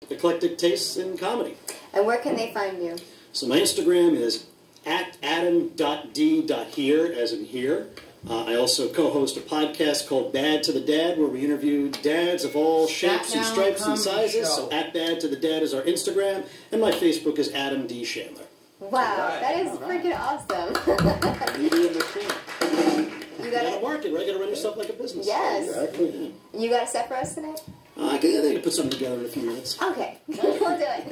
eclectic tastes in comedy. And where can they find you? So my Instagram is @adam.d.here, as in here. I also co-host a podcast called Bad to the Dad, where we interview dads of all shapes and stripes and sizes. So @BadToTheDad is our Instagram, and my Facebook is Adam D. Chandler. Wow, that is freaking awesome. Media machine. You gotta market, right? You gotta run yourself like a business. Yes. Exactly. You got a set for us today? I think I can put something together in a few minutes. Okay, we'll do it.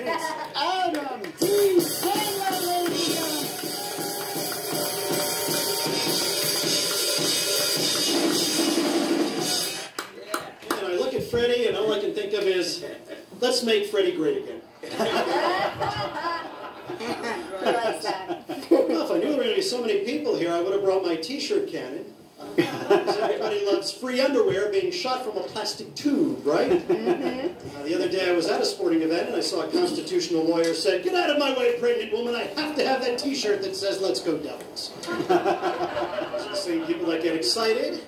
Adam D. Chandler. And I look at Freddie, and all I can think of is, let's make Freddie great again. I like that. Well, if I knew there were going to be so many people here, I would have brought my t-shirt cannon. Because everybody loves free underwear being shot from a plastic tube, right? Mm-hmm. The other day I was at a sporting event and I saw a constitutional lawyer said, "Get out of my way, pregnant woman, I have to have that t-shirt that says, 'Let's go Devils.'" It's the same people that get excited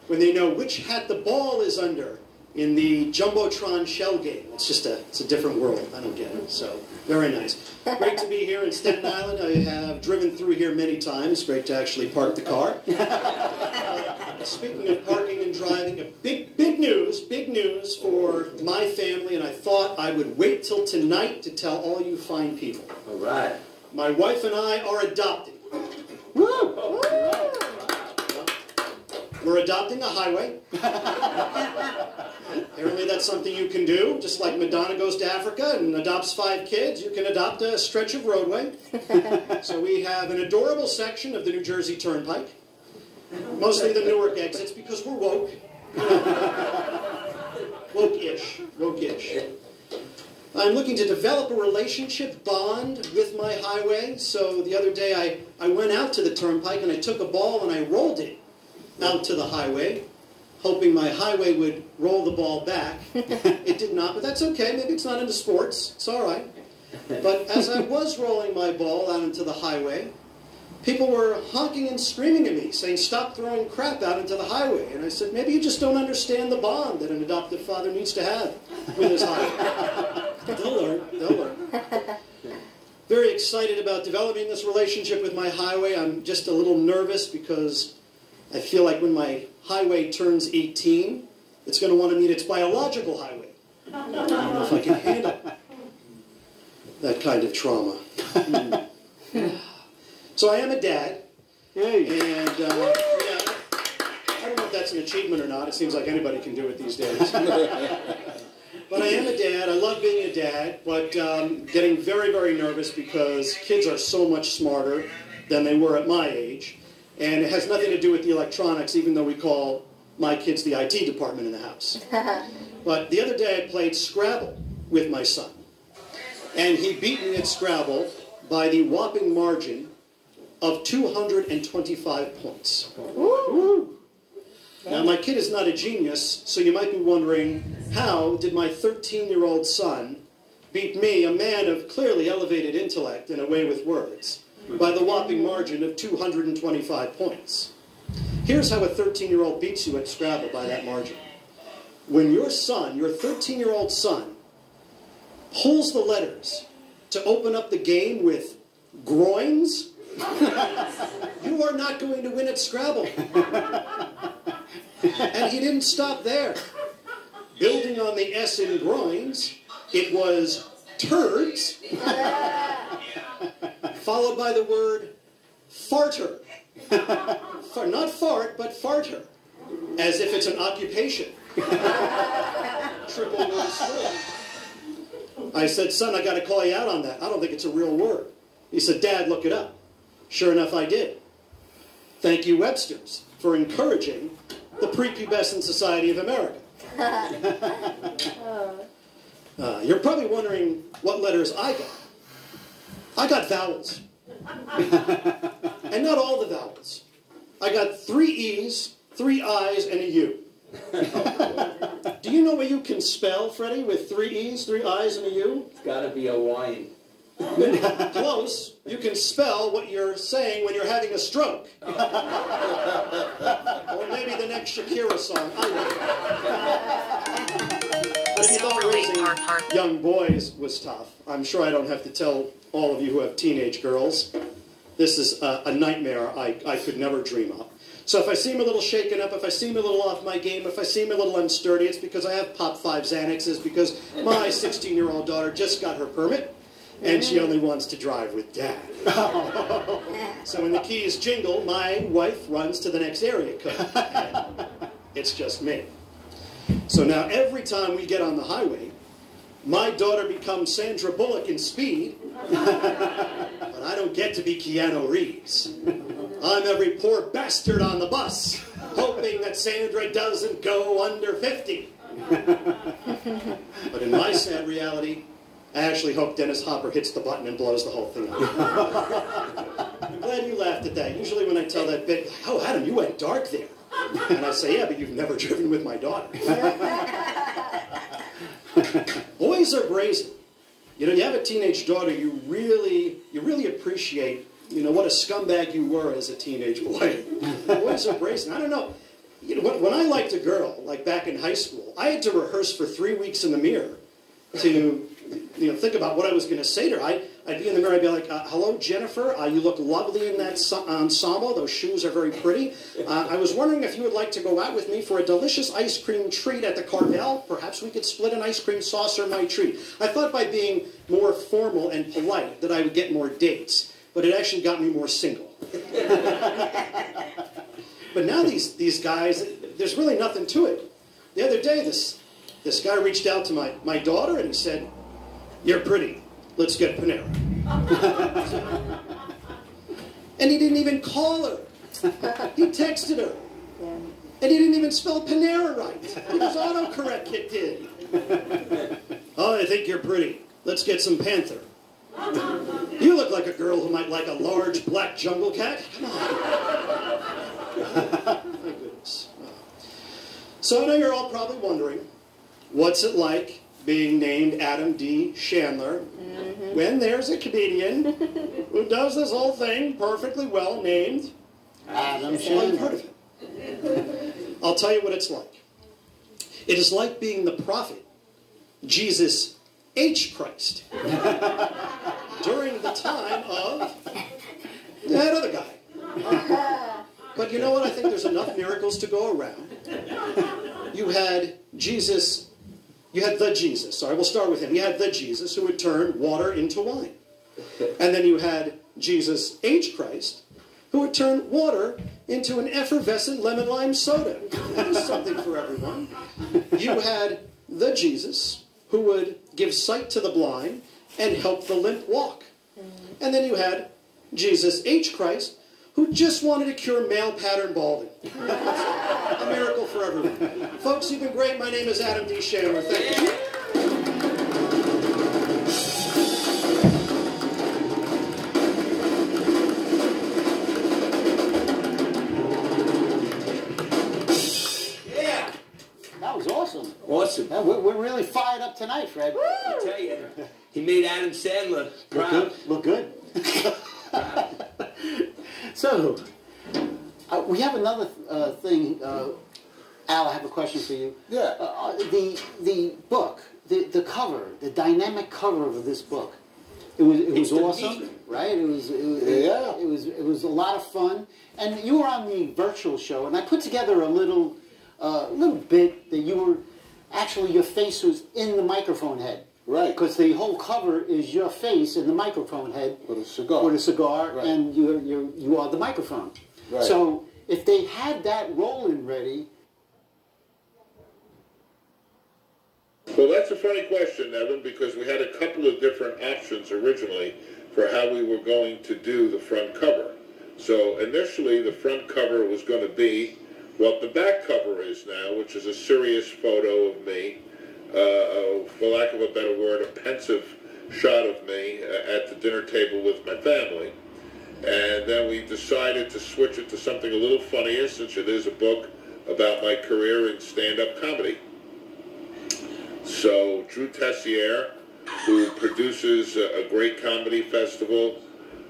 when they know which hat the ball is under in the Jumbotron shell game. It's a different world. I don't get it. So, very nice. Great to be here in Staten Island. I have driven through here many times. Great to actually park the car. Speaking of parking and driving, big news for my family, and I thought I would wait till tonight to tell all you fine people. All right. My wife and I are adopting. Woo! Woo! We're adopting a highway. Apparently that's something you can do. Just like Madonna goes to Africa and adopts 5 kids, you can adopt a stretch of roadway. So we have an adorable section of the New Jersey Turnpike. Mostly the Newark exits because we're woke. Woke-ish. Woke-ish. I'm looking to develop a relationship bond with my highway. So the other day I went out to the Turnpike and I took a ball and I rolled it out to the highway, hoping my highway would roll the ball back. It did not, but that's okay. Maybe it's not into sports. It's all right. But as I was rolling my ball out into the highway, people were honking and screaming at me, saying, "Stop throwing crap out into the highway." And I said, maybe you just don't understand the bond that an adoptive father needs to have with his highway. They'll learn. They'll learn. Very excited about developing this relationship with my highway. I'm just a little nervous because I feel like when my highway turns 18, it's going to want to meet its biological highway. I don't know if I can handle that kind of trauma. So I am a dad, and yeah, I don't know if that's an achievement or not. It seems like anybody can do it these days. But I am a dad. I love being a dad, but getting very, very nervous because kids are so much smarter than they were at my age. And it has nothing to do with the electronics, even though we call my kids the IT department in the house. But the other day I played Scrabble with my son. And he beat me at Scrabble by the whopping margin of 225 points. Woo! Now, my kid is not a genius, so you might be wondering, how did my 13-year-old son beat me, a man of clearly elevated intellect and a way with words, by the whopping margin of 225 points? Here's how a 13-year-old beats you at Scrabble by that margin. When your son, your 13-year-old son, pulls the letters to open up the game with groins, you are not going to win at Scrabble. And he didn't stop there. Building on the S in groins, it was turds, followed by the word farter. Not fart, but farter, as if it's an occupation. Triple word string. I said, "Son, I got to call you out on that. I don't think it's a real word." He said, "Dad, look it up." Sure enough, I did. Thank you, Webster's, for encouraging the prepubescent society of America. You're probably wondering what letters I got. I got vowels. And not all the vowels. I got 3 E's, 3 I's, and a U. Do you know what you can spell, Freddie, with 3 E's, 3 I's, and a U? It's got to be a wine. Close. You can spell what you're saying when you're having a stroke. Or maybe the next Shakira song. I don't know. But if you thought raising young boys was tough, I'm sure I don't have to tell all of you who have teenage girls. This is a nightmare I could never dream of. So if I seem a little shaken up, if I seem a little off my game, if I seem a little unsturdy, it's because I have Pop 5 Xanaxes, because my 16-year-old daughter just got her permit, and she only wants to drive with Dad. So when the keys jingle, my wife runs to the next area code. And it's just me. So now every time we get on the highway, my daughter becomes Sandra Bullock in Speed, but I don't get to be Keanu Reeves. I'm every poor bastard on the bus, hoping that Sandra doesn't go under 50. But in my sad reality, I actually hope Dennis Hopper hits the button and blows the whole thing up. I'm glad you laughed at that. Usually when I tell that bit, oh, Adam, you went dark there. And I say, yeah, but you've never driven with my daughter. Boys are brazen. You know, you have a teenage daughter, you really appreciate, you know, what a scumbag you were as a teenage boy. Boys are brazen. I don't know. You know, when I liked a girl, like back in high school, I had to rehearse for 3 weeks in the mirror to, you know, think about what I was going to say to her. I'd be in the mirror, I'd be like, hello, Jennifer, you look lovely in that ensemble. Those shoes are very pretty. I was wondering if you would like to go out with me for a delicious ice cream treat at the Carvel. Perhaps we could split an ice cream saucer, my treat. I thought by being more formal and polite that I would get more dates, but it actually got me more single. But now these guys, there's really nothing to it. The other day, this guy reached out to my daughter and he said, "You're pretty. Let's get Panera." And he didn't even call her. He texted her. And he didn't even spell Panera right. His autocorrect kicked in. "Oh, I think you're pretty. Let's get some Panther." You look like a girl who might like a large black jungle cat. Come on. My goodness. So I know you're all probably wondering, what's it like being named Adam D. Chandler when there's a comedian who does this whole thing perfectly well named Adam Chandler? You've heard of him. I'll tell you what it's like. It is like being the prophet, Jesus H. Christ, during the time of that other guy. But you know what? I think there's enough miracles to go around. You had Jesus, you had the Jesus. Sorry, we'll start with him. You had the Jesus who would turn water into wine. And then you had Jesus H. Christ, who would turn water into an effervescent lemon lime soda. That was something for everyone. You had the Jesus who would give sight to the blind and help the limp walk. And then you had Jesus H. Christ, who just wanted to cure male pattern balding. A miracle for everyone. Folks, you've been great. My name is Adam D. Chandler. Thank you. Yeah. That was awesome. Awesome. Yeah, we're really fired up tonight, Fred. I tell you, he made Adam Sandler proud. Look good. So, we have another thing. Al, I have a question for you. Yeah. The book, the cover, the dynamic cover of this book, it was awesome, right? It was a lot of fun. And you were on the virtual show, and I put together a little bit that you were actually, your face was in the microphone head. Right. Because the whole cover is your face in the microphone head. With a cigar. With a cigar, right. And you are the microphone. Right. So if they had that rolling ready. Well, that's a funny question, Evan, because we had a couple of different options originally for how we were going to do the front cover. So initially the front cover was going to be what the back cover is now, which is a serious photo of me. For lack of a better word, a pensive shot of me at the dinner table with my family. And then we decided to switch it to something a little funnier, since it is a book about my career in stand-up comedy. So Drew Tessier, who produces a great comedy festival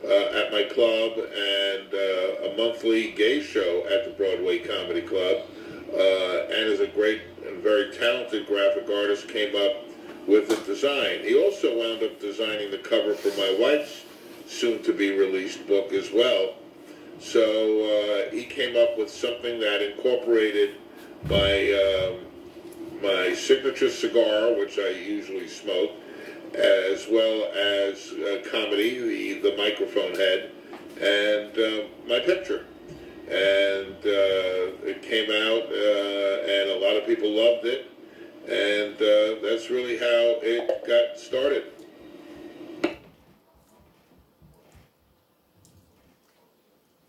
at my club and a monthly gay show at the Broadway Comedy Club, and is a great and very talented graphic artist, came up with the design. He also wound up designing the cover for my wife's soon-to-be-released book as well. So he came up with something that incorporated my signature cigar, which I usually smoke, as well as comedy, the microphone head, and my picture. And it came out, and a lot of people loved it, and that's really how it got started.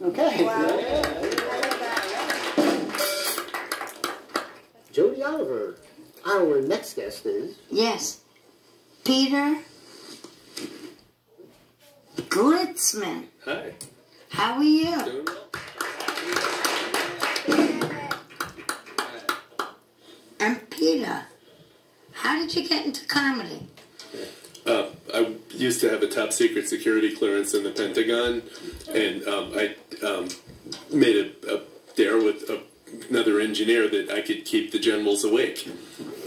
Okay. Wow. Jody Oliver, our next guest is... Yes. Peter Glitzman. Hi. How are you? Doing well. And Peter, how did you get into comedy? I used to have a top secret security clearance in the Pentagon, and I made a dare with another engineer that I could keep the generals awake.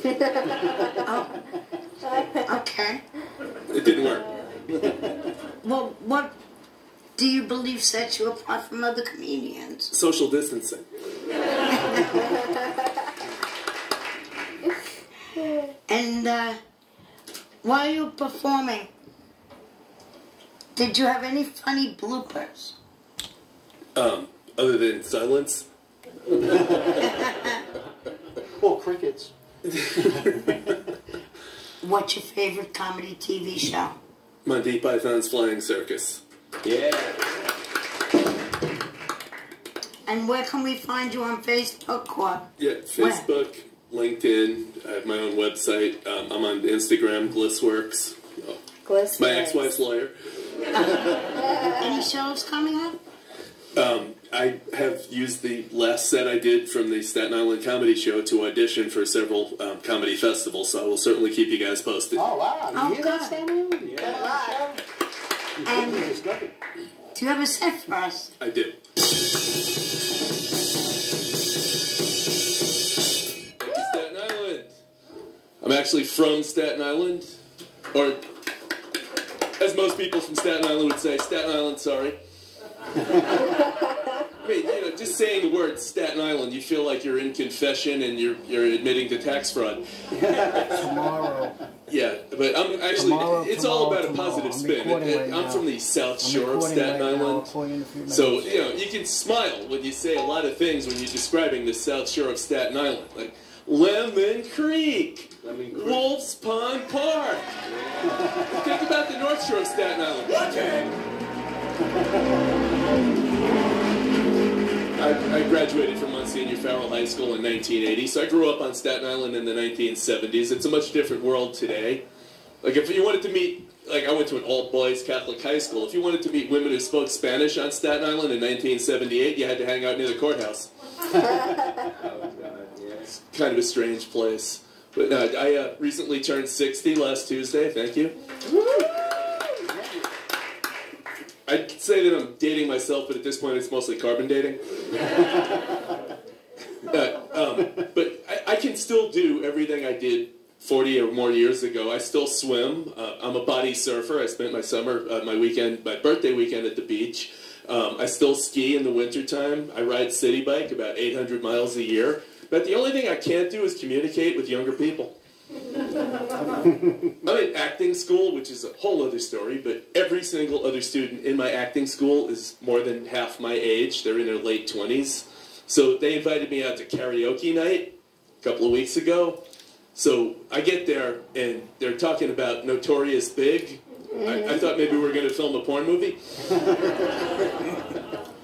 Oh. Okay. It didn't work. Well, what do you believe sets you apart from other comedians? Social distancing. And while you were performing, did you have any funny bloopers? Other than silence. Well, crickets. What's your favorite comedy TV show? Monty Python's Flying Circus. Yeah. And where can we find you on Facebook or? Yeah, Facebook, LinkedIn. I have my own website. I'm on Instagram, Glissworks. Glissworks. My ex-wife's lawyer. Any shows coming up? I have used the last set I did from the Staten Island Comedy Show to audition for several comedy festivals, so I will certainly keep you guys posted. Oh, wow. Oh, You hear that, good. Stanley? Wow. And do you have a set for us? I do. Staten Island. I'm actually from Staten Island, or as most people from Staten Island would say, Staten Island, sorry. I mean, you know, just saying the word Staten Island, you feel like you're in confession and you're admitting to tax fraud. Tomorrow. Yeah, but I'm actually, it's all about a positive spin. I'm from the South Shore of Staten Island, so, you know, you can smile when you say a lot of things when you're describing the South Shore of Staten Island, like Lemon Creek, Wolf's Pond Park. Think about the North Shore of Staten Island. Watch it! I graduated from Monsignor Farrell High School in 1980, so I grew up on Staten Island in the 1970s. It's a much different world today. Like, if you wanted to meet, like, I went to an all-boys Catholic high school. If you wanted to meet women who spoke Spanish on Staten Island in 1978, you had to hang out near the courthouse. It's kind of a strange place. But I recently turned 60 last Tuesday, thank you. I'd say that I'm dating myself, but at this point it's mostly carbon dating. But I can still do everything I did 40 or more years ago. I still swim. I'm a body surfer. I spent my summer, my birthday weekend at the beach. I still ski in the wintertime. I ride city bike about 800 miles a year. But the only thing I can't do is communicate with younger people. I'm in acting school, which is a whole other story, but every single other student in my acting school is more than half my age. They're in their late 20s. So they invited me out to karaoke night a couple of weeks ago. So I get there, and they're talking about Notorious Big. I thought maybe we were going to film a porn movie.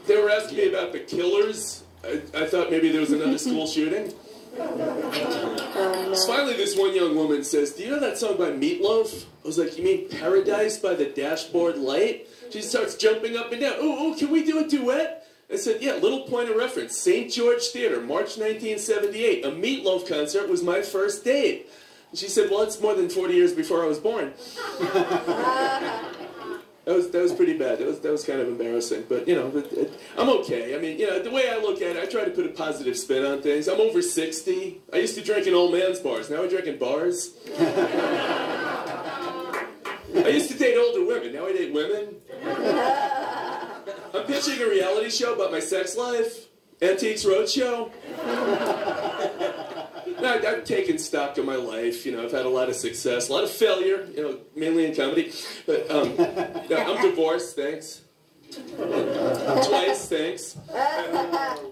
They were asking me about The Killers. I thought maybe there was another school shooting. So finally this one young woman says, "Do you know that song by Meatloaf?" I was like, "You mean Paradise by the Dashboard Light?" She starts jumping up and down. "Oh, can we do a duet?" I said, "Yeah, little point of reference. St. George Theater, March 1978. A Meatloaf concert was my first date." And she said, "Well, it's more than 40 years before I was born." That was pretty bad. That was kind of embarrassing. But, you know, I'm okay. I mean, you know, the way I look at it, I try to put a positive spin on things. I'm over 60. I used to drink in old man's bars. Now I drink in bars. I used to date older women. Now I date women. I'm pitching a reality show about my sex life. Antiques Roadshow. I've taken stock of my life. You know, I've had a lot of success, a lot of failure, you know, mainly in comedy. But I'm divorced, thanks. Twice, thanks.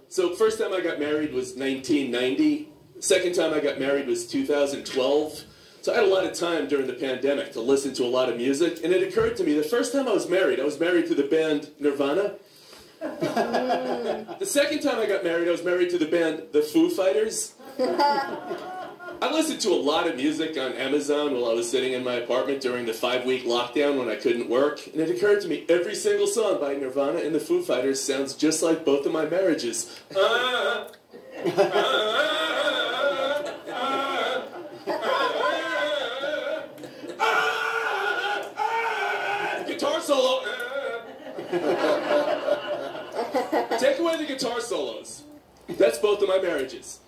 So first time I got married was 1990. Second time I got married was 2012. So I had a lot of time during the pandemic to listen to a lot of music. And it occurred to me, the first time I was married to the band Nirvana. The second time I got married, I was married to the band The Foo Fighters. I listened to a lot of music on Amazon while I was sitting in my apartment during the 5-week lockdown when I couldn't work. And it occurred to me, every single song by Nirvana and The Foo Fighters sounds just like both of my marriages. Guitar solo. Take away the guitar solos. That's both of my marriages.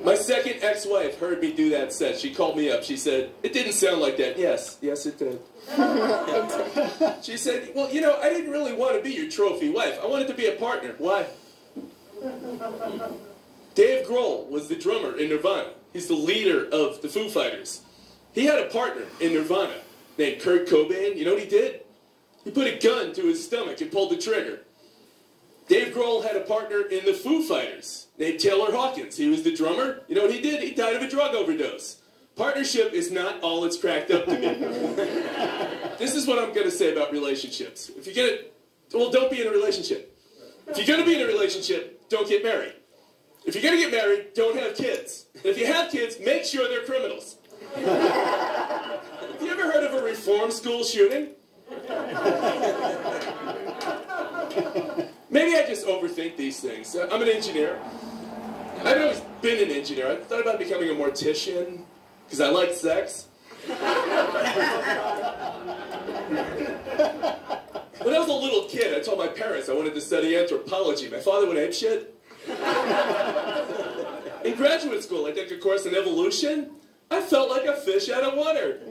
My second ex-wife heard me do that set. She called me up. She said, "It didn't sound like that." Yes, it did. She said, "Well, you know, I didn't really want to be your trophy wife. I wanted to be a partner." Why? Dave Grohl was the drummer in Nirvana. He's the leader of the Foo Fighters. He had a partner in Nirvana named Kurt Cobain. You know what he did? He put a gun to his stomach and pulled the trigger. Dave Grohl had a partner in the Foo Fighters named Taylor Hawkins. He was the drummer. You know what he did? He died of a drug overdose. Partnership is not all it's cracked up to be. This is what I'm going to say about relationships. If you're going to, well, don't be in a relationship. If you're going to be in a relationship, don't get married. If you're going to get married, don't have kids. And if you have kids, make sure they're criminals. Have you ever heard of a reform school shooting? Maybe I just overthink these things. I'm an engineer. I've always been an engineer. I thought about becoming a mortician because I like sex. When I was a little kid, I told my parents I wanted to study anthropology. My father went apeshit. In graduate school, I took a course in evolution. I felt like a fish out of water.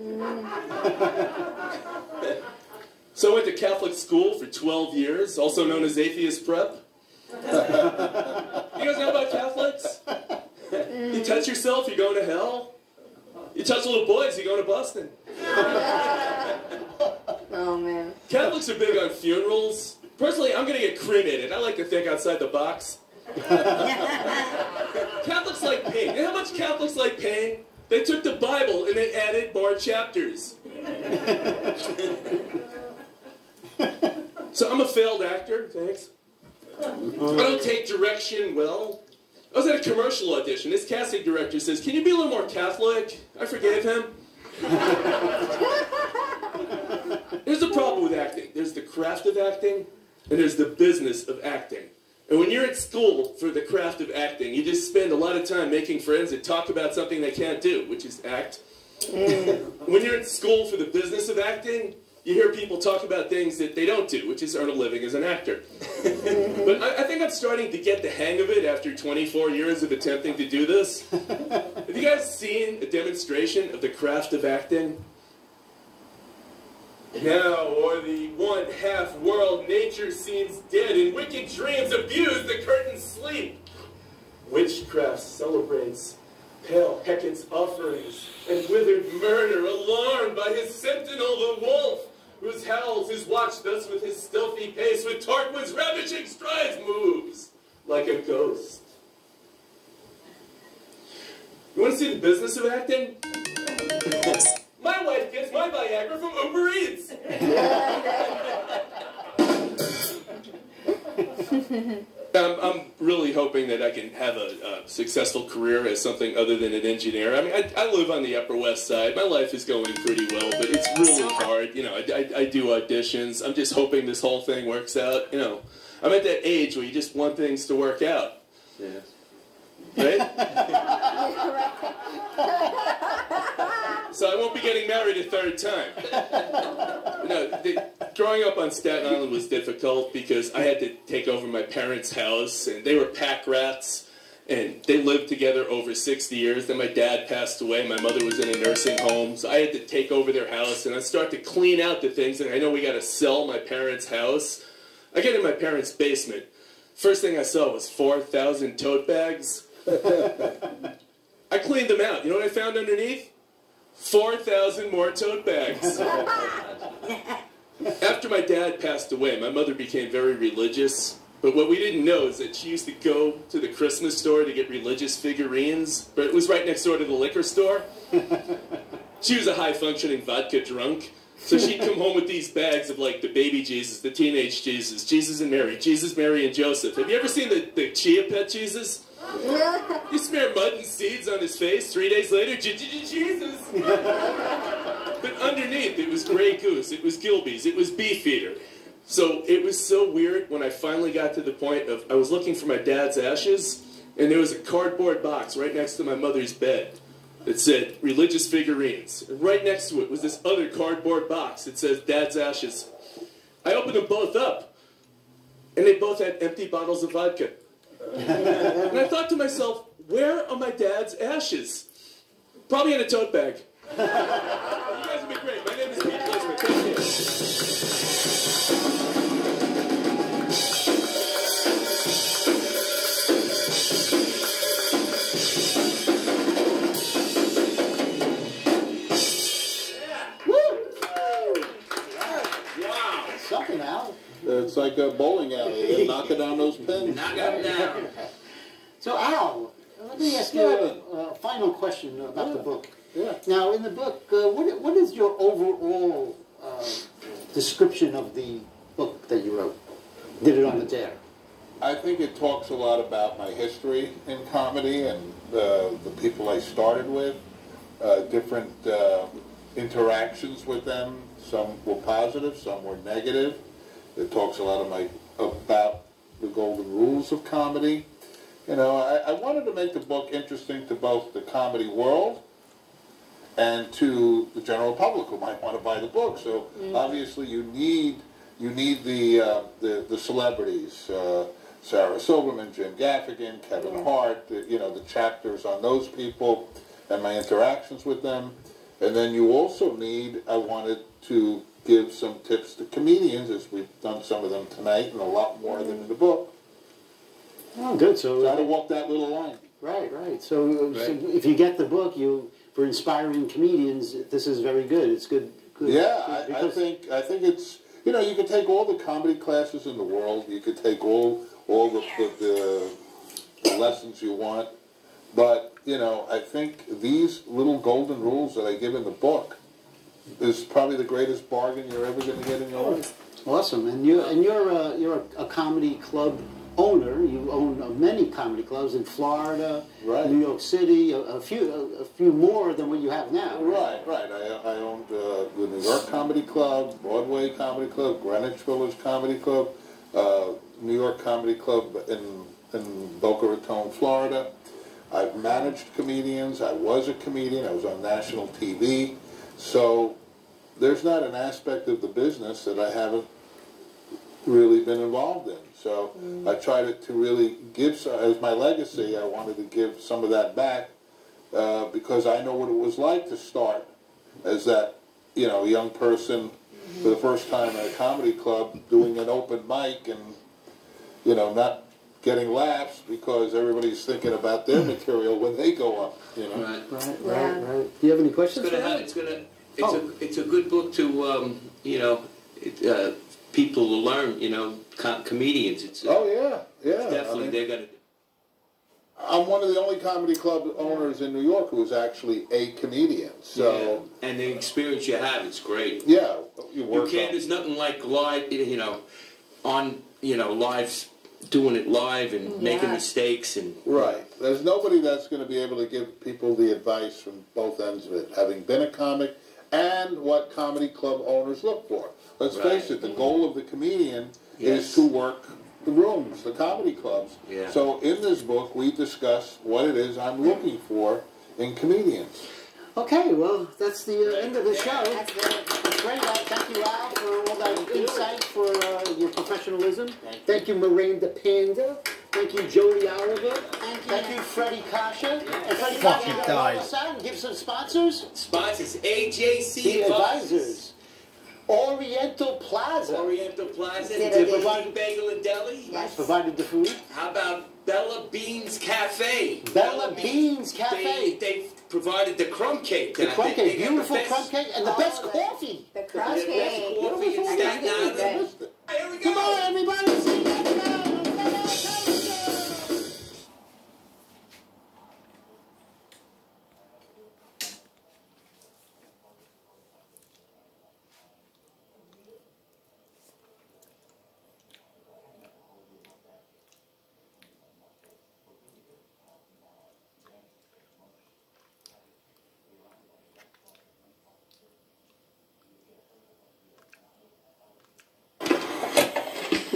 So I went to Catholic school for 12 years, also known as atheist prep. You guys know about Catholics? You touch yourself, you're going to hell. You touch little boys, you're going to Boston. Oh, man. Catholics are big on funerals. Personally, I'm going to get cremated. I like to think outside the box. Catholics like pain. You know how much Catholics like pain? They took the Bible and they added more chapters. So I'm a failed actor, thanks. I don't take direction well. I was at a commercial audition. This casting director says, "Can you be a little more Catholic?" I forgave him. There's a problem with acting. There's the craft of acting, and there's the business of acting. And when you're at school for the craft of acting, you just spend a lot of time making friends that talk about something they can't do, which is act. When you're at school for the business of acting, you hear people talk about things that they don't do, which is earn a living as an actor. But I think I'm starting to get the hang of it after 24 years of attempting to do this. Have you guys seen a demonstration of the craft of acting? Now, o'er the one-half world, nature seems dead, and wicked dreams abuse the curtain's sleep. Witchcraft celebrates pale Hecate's offerings, and withered murder, alarmed by his sentinel, the wolf, whose howls is watched thus with his stealthy pace, with Tarquin's ravaging strides moves like a ghost. You want to see the business of acting? My wife gets my Viagra from Uber Eats. I'm really hoping that I can have a successful career as something other than an engineer. I mean, I live on the Upper West Side. My life is going pretty well, but it's really hard. You know, I do auditions. I'm just hoping this whole thing works out. You know, I'm at that age where you just want things to work out. Yeah. Right? So I won't be getting married a third time. No, growing up on Staten Island was difficult because I had to take over my parents' house, and they were pack rats, and they lived together over 60 years. Then my dad passed away. My mother was in a nursing home, so I had to take over their house, and I start to clean out the things, and I know we got to sell my parents' house. I get in my parents' basement. First thing I saw was 4,000 tote bags. I cleaned them out. You know what I found underneath? 4,000 more tote bags. After my dad passed away, my mother became very religious. But what we didn't know is that she used to go to the Christmas store to get religious figurines, but it was right next door to the liquor store. She was a high-functioning vodka drunk, so she'd come home with these bags of, like, the baby Jesus, the teenage Jesus, Jesus and Mary, Jesus, Mary, and Joseph. Have you ever seen the Chia Pet Jesus? You smear mud and seeds on his face, 3 days later, Jesus! But underneath, it was Grey Goose, it was Gilby's, it was Beefeater. So it was so weird when I finally got to the point of, I was looking for my dad's ashes, and there was a cardboard box right next to my mother's bed that said, religious figurines. And right next to it was this other cardboard box that says, Dad's ashes. I opened them both up, and they both had empty bottles of vodka. And I thought to myself, where are my dad's ashes? Probably in a tote bag. You guys have been great. My name is Pete Glissman. Thank you. Something out. It's like a bowling alley. They're knocking down those pins. Knock them down. So, Al, let me ask you a final question about the book. Yeah. Now, in the book, what is your overall description of the book that you wrote? Did it on the dare? I think it talks a lot about my history in comedy and the people I started with, different interactions with them. Some were positive, some were negative. It talks a lot about the golden rules of comedy. You know, I wanted to make the book interesting to both the comedy world and to the general public who might want to buy the book. So obviously you need the celebrities, Sarah Silverman, Jim Gaffigan, Kevin Hart, the chapters on those people and my interactions with them. And then you also I wanted to give some tips to comedians, as we've done some of them tonight, and a lot more than in the book. Oh, good. So Try to walk that little line. Right. So if you get the book, for inspiring comedians, this is very good. It's good. Yeah, I think it's, you can take all the comedy classes in the world. You could take all the lessons you want. But, I think these little golden rules that I give in the book is probably the greatest bargain you're ever going to get in your life. Awesome. And you're a comedy club owner. You own many comedy clubs in Florida, New York City, a few more than what you have now. Right. I owned the New York Comedy Club, Broadway Comedy Club, Greenwich Village Comedy Club, New York Comedy Club in Boca Raton, Florida. I've managed comedians. I was a comedian. I was on national TV. So there's not an aspect of the business that I haven't really been involved in. So I tried to really give, as my legacy, I wanted to give some of that back because I know what it was like to start as that, young person for the first time at a comedy club doing an open mic and, not getting laughs because everybody's thinking about their material when they go up, Right. Do you have any questions? It's a good book to, people to learn, comedians. It's definitely they're going to. I'm one of the only comedy club owners in New York who is actually a comedian. So and the experience you have, it's great. Yeah, There's nothing like live, live, doing it live and making mistakes and. Right. There's nobody that's going to be able to give people the advice from both ends of it, having been a comic and what comedy club owners look for. Let's face it, the goal of the comedian is to work the rooms, the comedy clubs. Yeah. So in this book, we discuss what it is I'm looking for in comedians. Okay, well, that's the end of the show. That's good. That's great. Thank you, Al, for all that insight, for your professionalism. Thank you, Miranda Panda. Thank you, Jody Oliver. Thank you, Freddie Coscia. And Freddie Fucking Coscia, died. help us out and give some sponsors. Sponsors, AJC Advisors. Oriental Plaza. Oriental Plaza, Did the it. Boutique Bagel and Deli. Yes. Provided the food. How about Bella Beans Cafe? Bella Beans Cafe. They provided the crumb cake. The crumb I think cake, they got the beautiful best- crumb cake, and the best Oh, coffee. The crumb the best cake. coffee in Staten Island. Here we go. Come on, everybody.